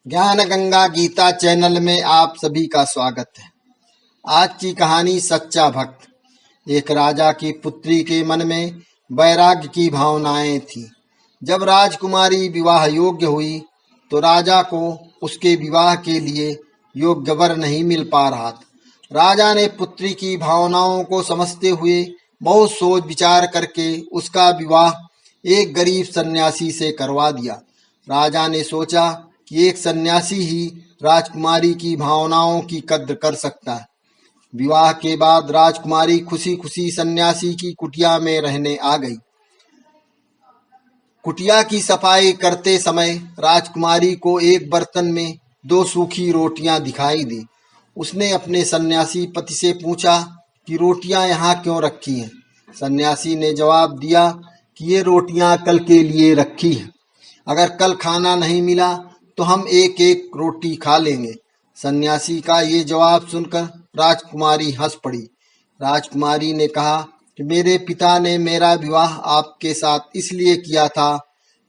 ज्ञान गंगा गीता चैनल में आप सभी का स्वागत है। आज की कहानी सच्चा भक्त। एक राजा की पुत्री के मन में वैराग्य की भावनाएं थी। जब राजकुमारी विवाह योग्य हुई तो राजा को उसके विवाह के लिए योग्य वर नहीं मिल पा रहा था। राजा ने पुत्री की भावनाओं को समझते हुए बहुत सोच विचार करके उसका विवाह एक गरीब सन्यासी से करवा दिया। राजा ने सोचा कि एक सन्यासी ही राजकुमारी की भावनाओं की कद्र कर सकता है। विवाह के बाद राजकुमारी खुशी खुशी सन्यासी की कुटिया में रहने आ गई। कुटिया की सफाई करते समय राजकुमारी को एक बर्तन में 2 सूखी रोटियां दिखाई दी। उसने अपने सन्यासी पति से पूछा कि रोटियां यहाँ क्यों रखी हैं। सन्यासी ने जवाब दिया कि ये रोटियां कल के लिए रखी हैं। अगर कल खाना नहीं मिला तो हम एक एक रोटी खा लेंगे। सन्यासी का ये जवाब सुनकर राजकुमारी हंस पड़ी। राजकुमारी ने कहा कि मेरे पिता ने मेरा विवाह आपके साथ इसलिए किया था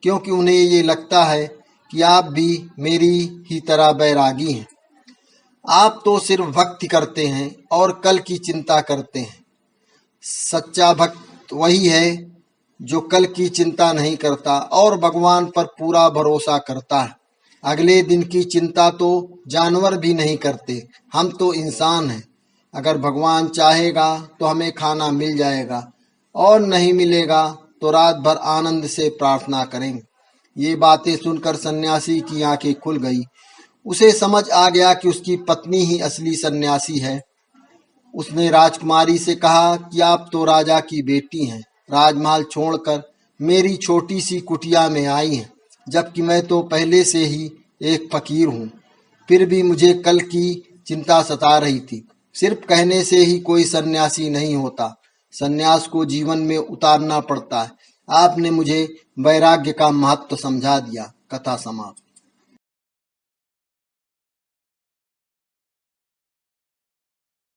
क्योंकि उन्हें ये लगता है कि आप भी मेरी ही तरह बैरागी हैं। आप तो सिर्फ भक्ति करते हैं और कल की चिंता करते हैं। सच्चा भक्त वही है जो कल की चिंता नहीं करता और भगवान पर पूरा भरोसा करता है। अगले दिन की चिंता तो जानवर भी नहीं करते, हम तो इंसान हैं। अगर भगवान चाहेगा तो हमें खाना मिल जाएगा और नहीं मिलेगा तो रात भर आनंद से प्रार्थना करेंगे। ये बातें सुनकर सन्यासी की आंखें खुल गई। उसे समझ आ गया कि उसकी पत्नी ही असली सन्यासी है। उसने राजकुमारी से कहा कि आप तो राजा की बेटी हैं, राजमहल छोड़कर मेरी छोटी सी कुटिया में आई हैं, जबकि मैं तो पहले से ही एक फकीर हूँ। फिर भी मुझे कल की चिंता सता रही थी। सिर्फ कहने से ही कोई सन्यासी नहीं होता, सन्यास को जीवन में उतारना पड़ता है। आपने मुझे वैराग्य का महत्व समझा दिया। कथा समाप्त।